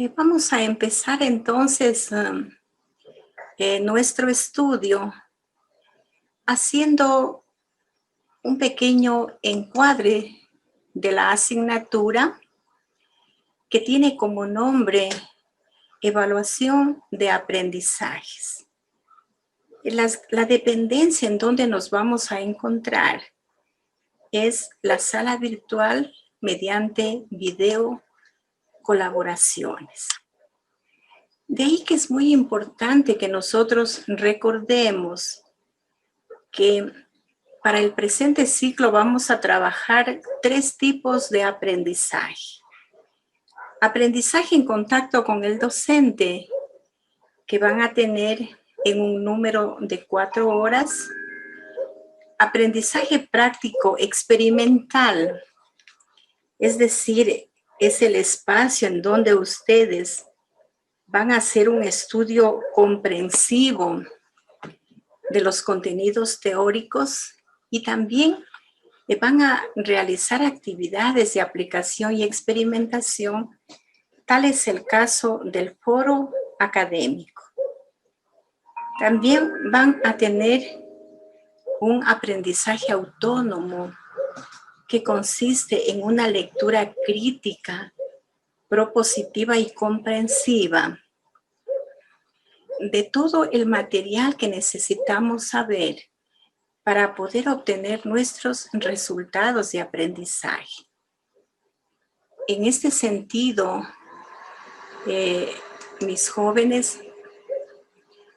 Vamos a empezar entonces nuestro estudio haciendo un pequeño encuadre de la asignatura que tiene como nombre Evaluación de Aprendizajes. La dependencia en donde nos vamos a encontrar es la sala virtual mediante video colaboraciones. De ahí que es muy importante que nosotros recordemos que para el presente ciclo vamos a trabajar 3 tipos de aprendizaje. Aprendizaje en contacto con el docente, que van a tener en un número de 4 horas. Aprendizaje práctico experimental, es decir, es el espacio en donde ustedes van a hacer un estudio comprensivo de los contenidos teóricos y también van a realizar actividades de aplicación y experimentación. Tal es el caso del foro académico. También van a tener un aprendizaje autónomo que consiste en una lectura crítica, propositiva y comprensiva de todo el material que necesitamos saber para poder obtener nuestros resultados de aprendizaje. En este sentido, mis jóvenes,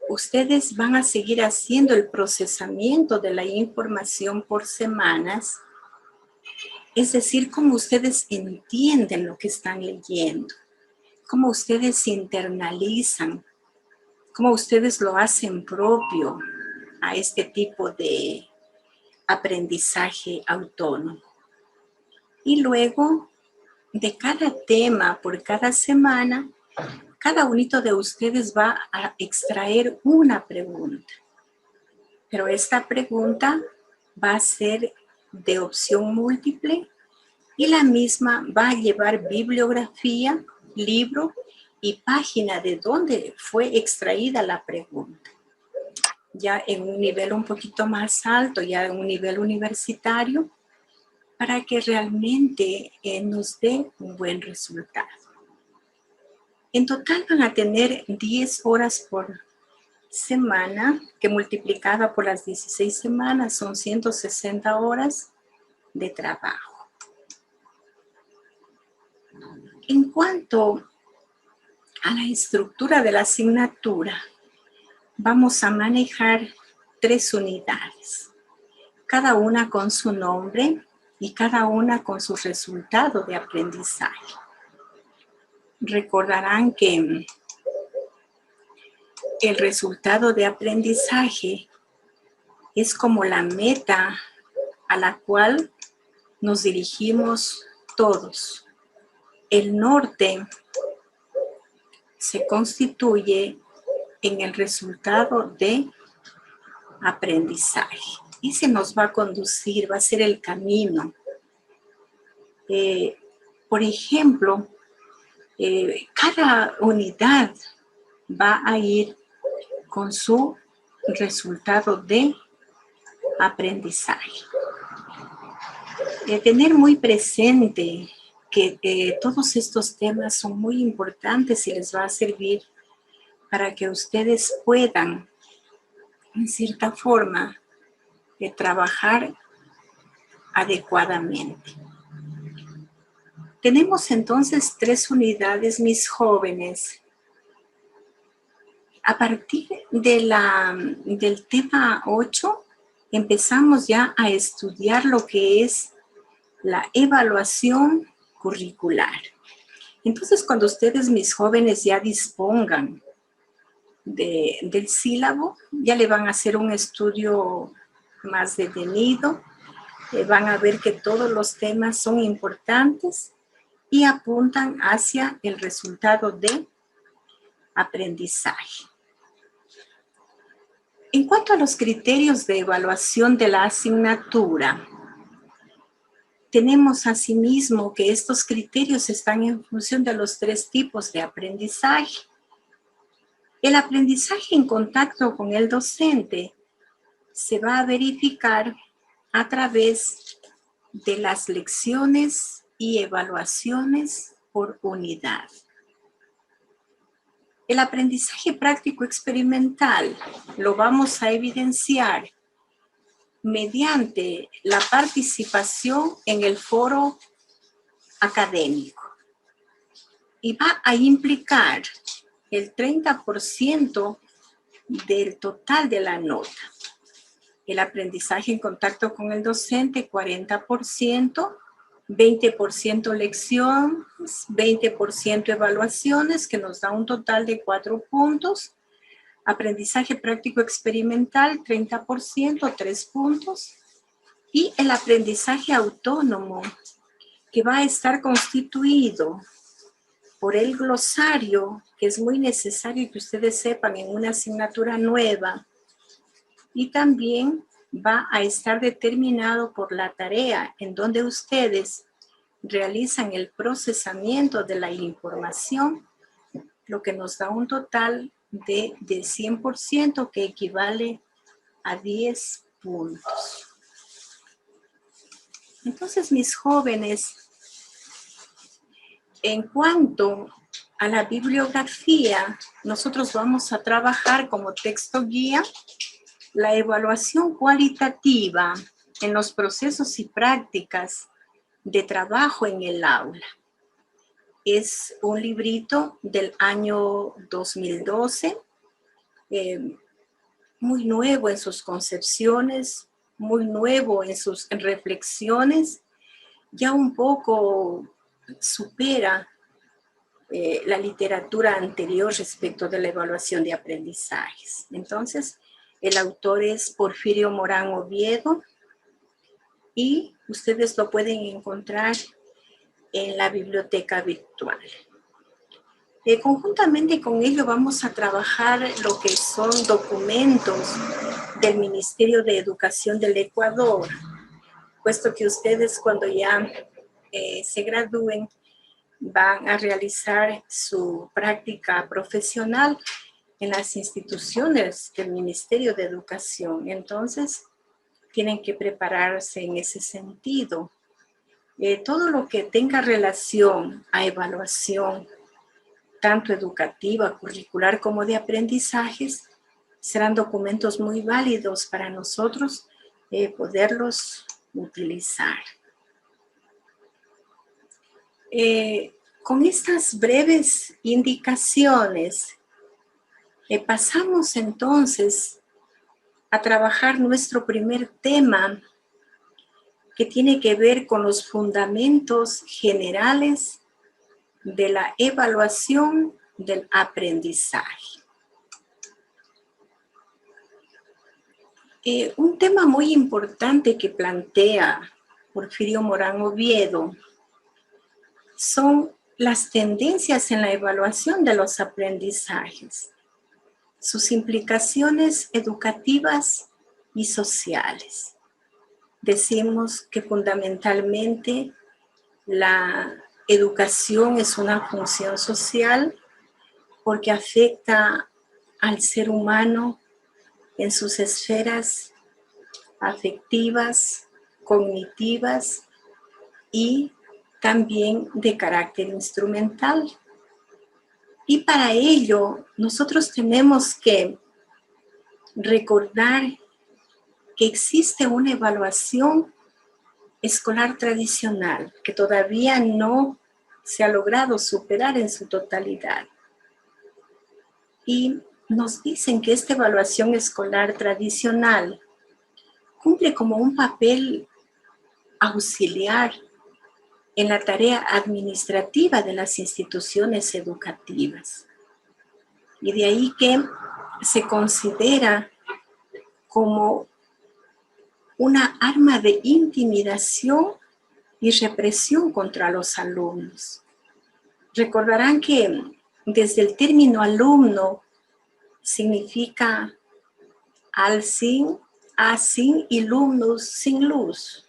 ustedes van a seguir haciendo el procesamiento de la información por semanas, es decir, cómo ustedes entienden lo que están leyendo, cómo ustedes internalizan, cómo ustedes lo hacen propio a este tipo de aprendizaje autónomo. Y luego, de cada tema por cada semana, cada unito de ustedes va a extraer una pregunta. Pero esta pregunta va a ser de opción múltiple y la misma va a llevar bibliografía, libro y página de donde fue extraída la pregunta. Ya en un nivel un poquito más alto, ya en un nivel universitario, para que realmente nos dé un buen resultado. En total van a tener 10 horas por semana, que multiplicada por las 16 semanas son 160 horas de trabajo. En cuanto a la estructura de la asignatura, vamos a manejar 3 unidades, cada una con su nombre y cada una con su resultado de aprendizaje. Recordarán que el resultado de aprendizaje es como la meta a la cual nos dirigimos todos. El norte se constituye en el resultado de aprendizaje. Y se nos va a conducir, va a ser el camino. Por ejemplo, cada unidad va a ir con su resultado de aprendizaje. Tener muy presente que todos estos temas son muy importantes y les va a servir para que ustedes puedan, en cierta forma, trabajar adecuadamente. Tenemos entonces 3 unidades, mis jóvenes. A partir del tema 8, empezamos ya a estudiar lo que es la evaluación curricular. Entonces, cuando ustedes, mis jóvenes, ya dispongan del sílabo, ya le van a hacer un estudio más detenido, van a ver que todos los temas son importantes y apuntan hacia el resultado de aprendizaje. En cuanto a los criterios de evaluación de la asignatura, tenemos asimismo que estos criterios están en función de los 3 tipos de aprendizaje. El aprendizaje en contacto con el docente se va a verificar a través de las lecciones y evaluaciones por unidad. El aprendizaje práctico experimental lo vamos a evidenciar mediante la participación en el foro académico y va a implicar el 30% del total de la nota. El aprendizaje en contacto con el docente, 40%, 20% lecciones, 20% evaluaciones, que nos da un total de 4 puntos. Aprendizaje práctico experimental, 30%, 3 puntos. Y el aprendizaje autónomo, que va a estar constituido por el glosario, que es muy necesario que ustedes sepan en una asignatura nueva, y también va a estar determinado por la tarea en donde ustedes realizan el procesamiento de la información, lo que nos da un total de 100% que equivale a 10 puntos. Entonces, mis jóvenes, en cuanto a la bibliografía, nosotros vamos a trabajar como texto guía la evaluación cualitativa en los procesos y prácticas de trabajo en el aula. Es un librito del año 2012, muy nuevo en sus concepciones, muy nuevo en sus reflexiones, ya un poco supera la literatura anterior respecto de la evaluación de aprendizajes. Entonces, el autor es Porfirio Morán Oviedo y ustedes lo pueden encontrar en la biblioteca virtual. Conjuntamente con ello vamos a trabajar lo que son documentos del Ministerio de Educación del Ecuador, puesto que ustedes cuando ya se gradúen van a realizar su práctica profesional en las instituciones del Ministerio de Educación. Entonces, tienen que prepararse en ese sentido. Todo lo que tenga relación a evaluación, tanto educativa, curricular como de aprendizajes, serán documentos muy válidos para nosotros poderlos utilizar. Con estas breves indicaciones, pasamos entonces a trabajar nuestro primer tema, que tiene que ver con los fundamentos generales de la evaluación del aprendizaje. Un tema muy importante que plantea Porfirio Morán Oviedo son las tendencias en la evaluación de los aprendizajes, sus implicaciones educativas y sociales. Decimos que fundamentalmente la educación es una función social porque afecta al ser humano en sus esferas afectivas, cognitivas y también de carácter instrumental. Y para ello, nosotros tenemos que recordar que existe una evaluación escolar tradicional que todavía no se ha logrado superar en su totalidad. Y nos dicen que esta evaluación escolar tradicional cumple como un papel auxiliar en la tarea administrativa de las instituciones educativas. Y de ahí que se considera como una arma de intimidación y represión contra los alumnos. Recordarán que desde el término alumno significa al sin, a sin y lumnus, sin luz.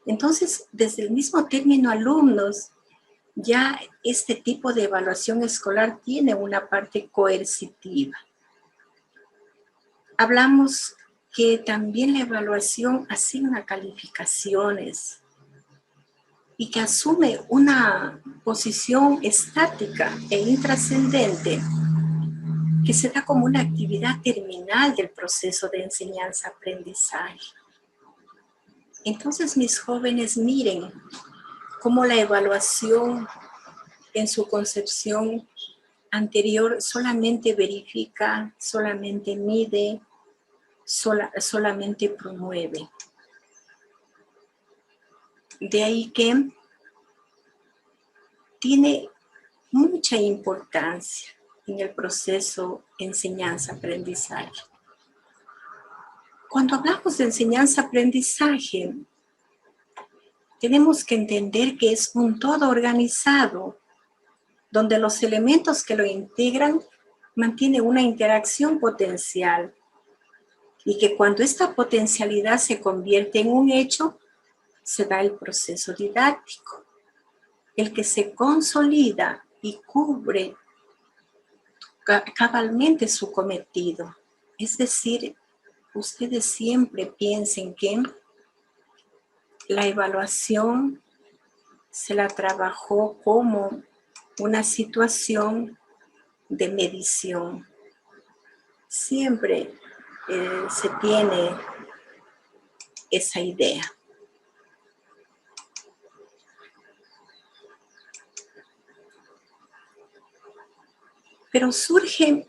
Entonces, desde el mismo término alumnos, ya este tipo de evaluación escolar tiene una parte coercitiva. Hablamos que también la evaluación asigna calificaciones y que asume una posición estática e intrascendente que se da como una actividad terminal del proceso de enseñanza-aprendizaje. Entonces, mis jóvenes, miren cómo la evaluación en su concepción anterior solamente verifica, solamente mide, solamente promueve. De ahí que tiene mucha importancia en el proceso enseñanza-aprendizaje. Cuando hablamos de enseñanza-aprendizaje, tenemos que entender que es un todo organizado, donde los elementos que lo integran mantienen una interacción potencial y que cuando esta potencialidad se convierte en un hecho, se da el proceso didáctico, el que se consolida y cubre cabalmente su cometido. Es decir, ustedes siempre piensen que la evaluación se la trabajó como una situación de medición. Siempre se tiene esa idea. Pero surgen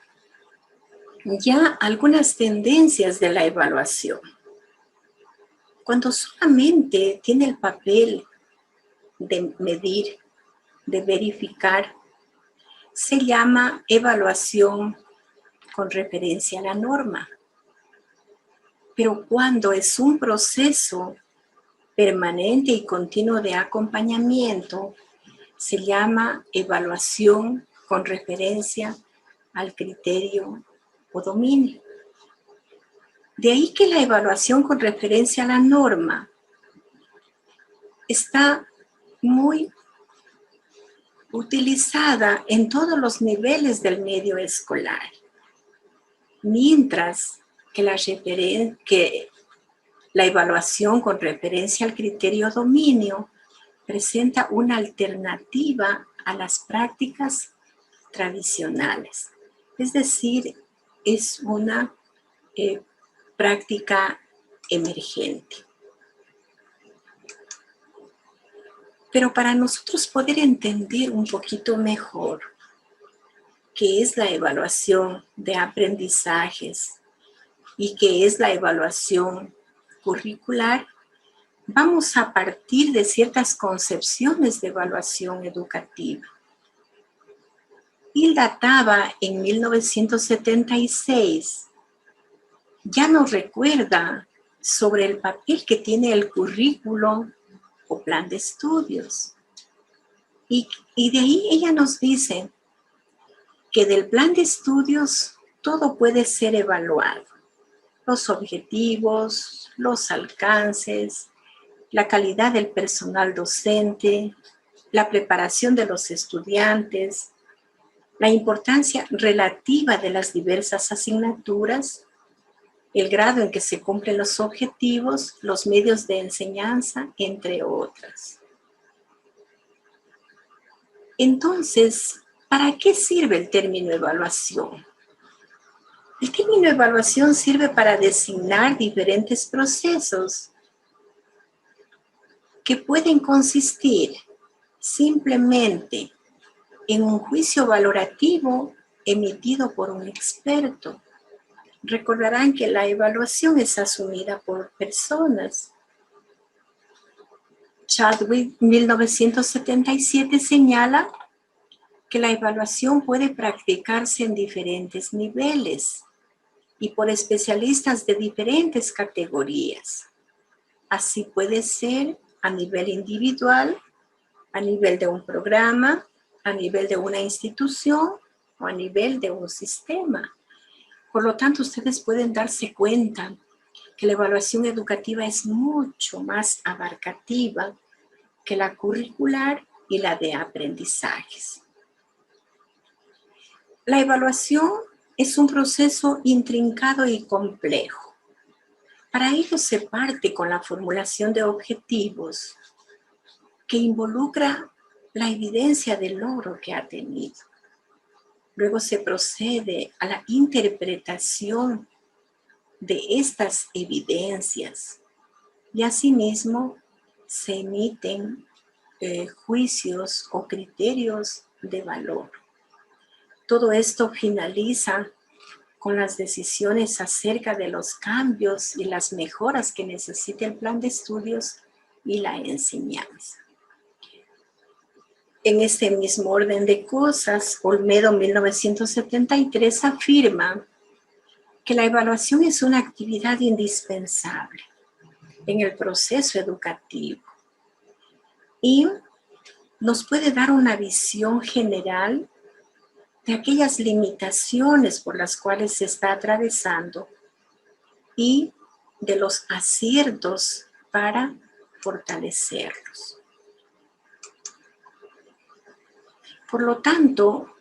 ya algunas tendencias de la evaluación. Cuando solamente tiene el papel de medir, de verificar, se llama evaluación con referencia a la norma. Pero cuando es un proceso permanente y continuo de acompañamiento, se llama evaluación con referencia al criterio o dominio. De ahí que la evaluación con referencia a la norma está muy utilizada en todos los niveles del medio escolar, mientras que la evaluación con referencia al criterio dominio presenta una alternativa a las prácticas tradicionales. Es decir, es una práctica emergente. Pero para nosotros poder entender un poquito mejor qué es la evaluación de aprendizajes y qué es la evaluación curricular, vamos a partir de ciertas concepciones de evaluación educativa. Hilda Taba, en 1976, ya nos recuerda sobre el papel que tiene el currículo o plan de estudios. Y de ahí ella nos dice que del plan de estudios todo puede ser evaluado. Los objetivos, los alcances, la calidad del personal docente, la preparación de los estudiantes, la importancia relativa de las diversas asignaturas, el grado en que se cumplen los objetivos, los medios de enseñanza, entre otras. Entonces, ¿para qué sirve el término evaluación? El término evaluación sirve para designar diferentes procesos que pueden consistir simplemente en un juicio valorativo emitido por un experto. Recordarán que la evaluación es asumida por personas. Chadwick, 1977, señala que la evaluación puede practicarse en diferentes niveles y por especialistas de diferentes categorías. Así puede ser a nivel individual, a nivel de un programa, a nivel de una institución o a nivel de un sistema. Por lo tanto, ustedes pueden darse cuenta que la evaluación educativa es mucho más abarcativa que la curricular y la de aprendizajes. La evaluación es un proceso intrincado y complejo. Para ello se parte con la formulación de objetivos que involucra la evidencia del logro que ha tenido. Luego se procede a la interpretación de estas evidencias y asimismo se emiten juicios o criterios de valor. Todo esto finaliza con las decisiones acerca de los cambios y las mejoras que necesita el plan de estudios y la enseñanza. En este mismo orden de cosas, Olmedo 1973 afirma que la evaluación es una actividad indispensable en el proceso educativo y nos puede dar una visión general de aquellas limitaciones por las cuales se está atravesando y de los aciertos para fortalecerlos. Por lo tanto,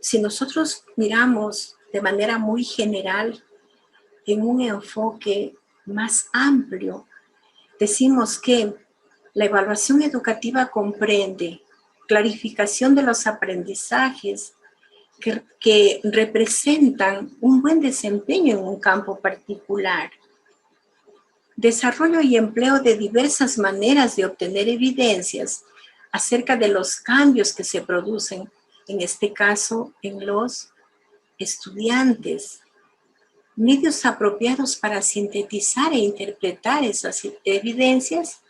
si nosotros miramos de manera muy general en un enfoque más amplio, decimos que la evaluación educativa comprende clarificación de los aprendizajes que representan un buen desempeño en un campo particular, desarrollo y empleo de diversas maneras de obtener evidencias acerca de los cambios que se producen, en este caso, en los estudiantes, medios apropiados para sintetizar e interpretar esas evidencias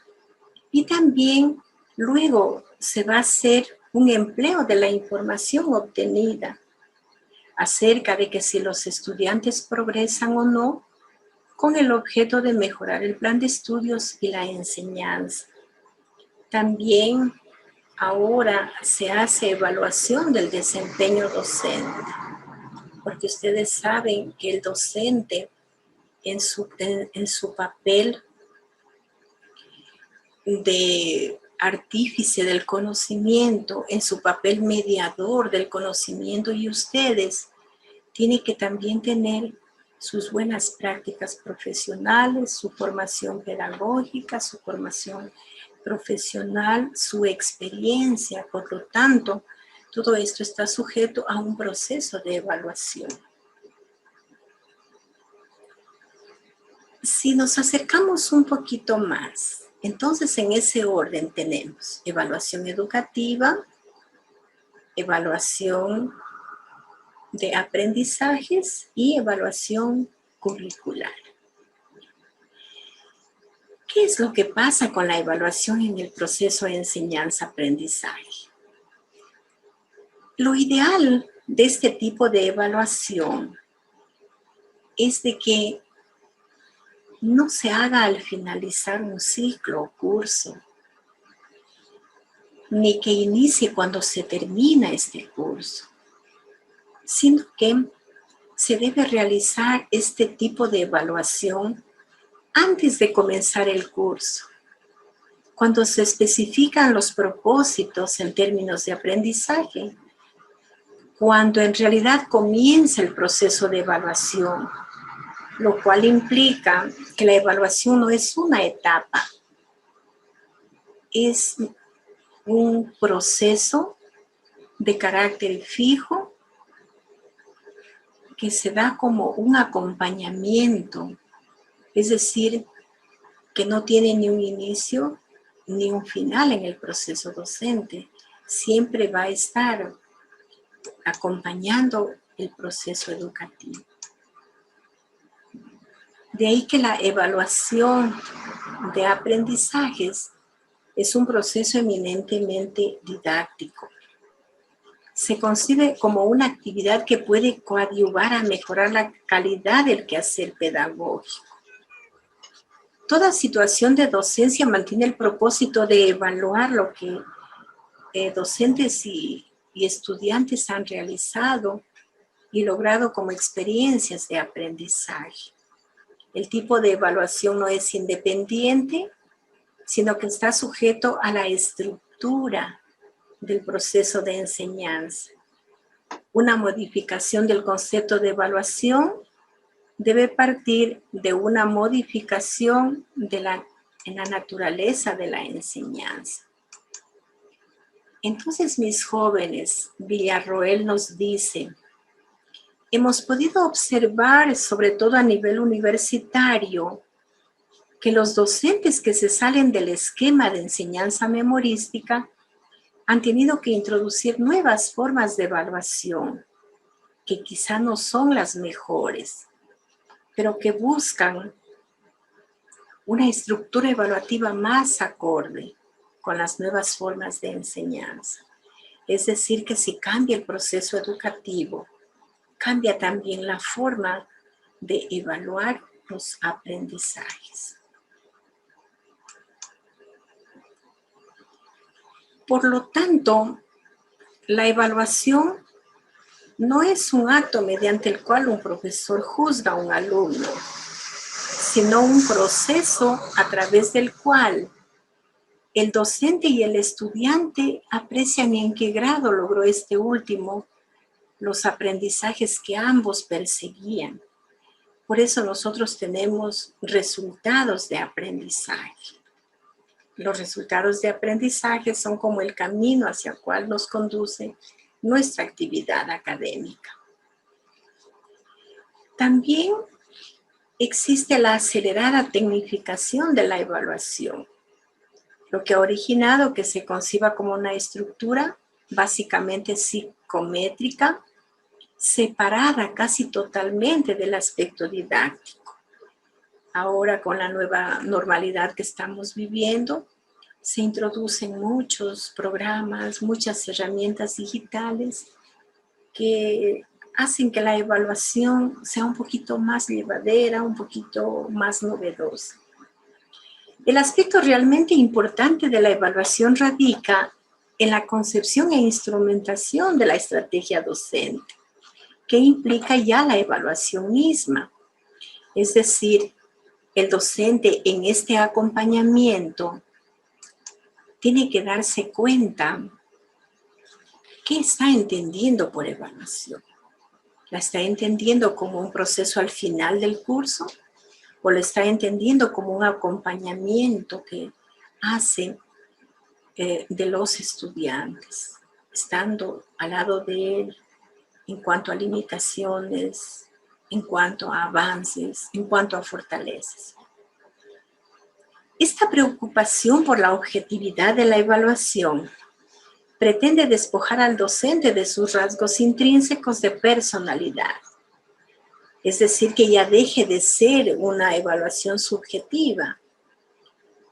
y también luego se va a hacer un empleo de la información obtenida acerca de que si los estudiantes progresan o no con el objeto de mejorar el plan de estudios y la enseñanza. También ahora se hace evaluación del desempeño docente, porque ustedes saben que el docente en su papel de artífice del conocimiento, en su papel mediador del conocimiento, y ustedes tienen que también tener sus buenas prácticas profesionales, su formación pedagógica, su formación profesional, su experiencia. Por lo tanto, todo esto está sujeto a un proceso de evaluación. Si nos acercamos un poquito más, entonces en ese orden tenemos evaluación educativa, evaluación de aprendizajes y evaluación curricular. ¿Qué es lo que pasa con la evaluación en el proceso de enseñanza-aprendizaje? Lo ideal de este tipo de evaluación es de que no se haga al finalizar un ciclo o curso, ni que inicie cuando se termina este curso, sino que se debe realizar este tipo de evaluación antes de comenzar el curso, cuando se especifican los propósitos en términos de aprendizaje, cuando en realidad comienza el proceso de evaluación, lo cual implica que la evaluación no es una etapa, es un proceso de carácter fijo que se da como un acompañamiento, es decir, que no tiene ni un inicio ni un final en el proceso docente. Siempre va a estar acompañando el proceso educativo. De ahí que la evaluación de aprendizajes es un proceso eminentemente didáctico. Se concibe como una actividad que puede coadyuvar a mejorar la calidad del quehacer pedagógico. Toda situación de docencia mantiene el propósito de evaluar lo que docentes y estudiantes han realizado y logrado como experiencias de aprendizaje. El tipo de evaluación no es independiente, sino que está sujeto a la estructura del proceso de enseñanza. Una modificación del concepto de evaluación debe partir de una modificación en la naturaleza de la enseñanza. Entonces, mis jóvenes, Villarroel nos dice, hemos podido observar, sobre todo a nivel universitario, que los docentes que se salen del esquema de enseñanza memorística han tenido que introducir nuevas formas de evaluación, que quizá no son las mejores, pero que buscan una estructura evaluativa más acorde con las nuevas formas de enseñanza. Es decir, que si cambia el proceso educativo, cambia también la forma de evaluar los aprendizajes. Por lo tanto, la evaluación no es un acto mediante el cual un profesor juzga a un alumno, sino un proceso a través del cual el docente y el estudiante aprecian en qué grado logró este último los aprendizajes que ambos perseguían. Por eso nosotros tenemos resultados de aprendizaje. Los resultados de aprendizaje son como el camino hacia el cual nos conduce nuestra actividad académica. También existe la acelerada tecnificación de la evaluación, lo que ha originado que se conciba como una estructura básicamente psicométrica, separada casi totalmente del aspecto didáctico. Ahora, con la nueva normalidad que estamos viviendo, se introducen muchos programas, muchas herramientas digitales que hacen que la evaluación sea un poquito más llevadera, un poquito más novedosa. El aspecto realmente importante de la evaluación radica en la concepción e instrumentación de la estrategia docente, que implica ya la evaluación misma. Es decir, el docente en este acompañamiento tiene que darse cuenta qué está entendiendo por evaluación. ¿La está entendiendo como un proceso al final del curso? ¿O lo está entendiendo como un acompañamiento que hace de los estudiantes, estando al lado de él en cuanto a limitaciones, en cuanto a avances, en cuanto a fortalezas? Esta preocupación por la objetividad de la evaluación pretende despojar al docente de sus rasgos intrínsecos de personalidad. Es decir, que ya deje de ser una evaluación subjetiva.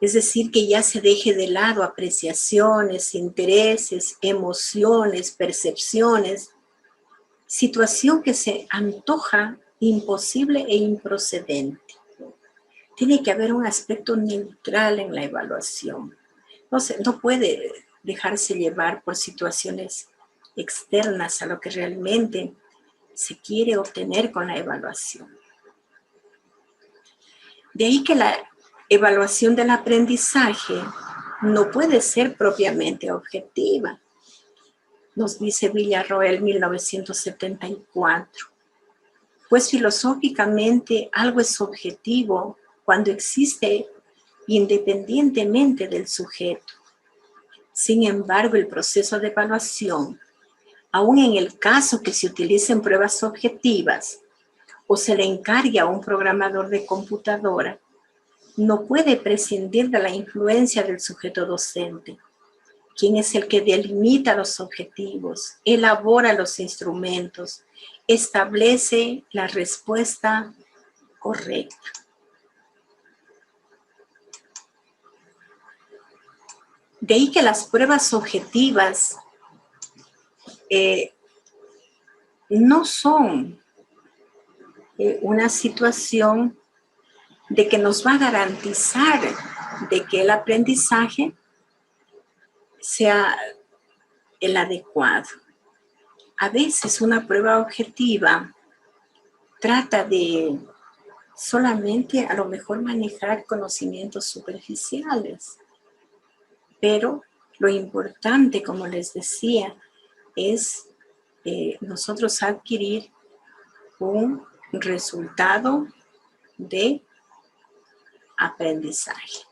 Es decir, que ya se deje de lado apreciaciones, intereses, emociones, percepciones, situación que se antoja imposible e improcedente. Tiene que haber un aspecto neutral en la evaluación. No puede dejarse llevar por situaciones externas a lo que realmente se quiere obtener con la evaluación. De ahí que la evaluación del aprendizaje no puede ser propiamente objetiva, nos dice Villarroel 1974. Pues filosóficamente algo es objetivo cuando existe independientemente del sujeto. Sin embargo, el proceso de evaluación, aun en el caso que se utilicen pruebas objetivas o se le encargue a un programador de computadora, no puede prescindir de la influencia del sujeto docente, quien es el que delimita los objetivos, elabora los instrumentos, establece la respuesta correcta. De ahí que las pruebas objetivas no son una situación de que nos va a garantizar de que el aprendizaje sea el adecuado. A veces una prueba objetiva trata de solamente a lo mejor manejar conocimientos superficiales. Pero lo importante, como les decía, es nosotros adquirir un resultado de aprendizaje.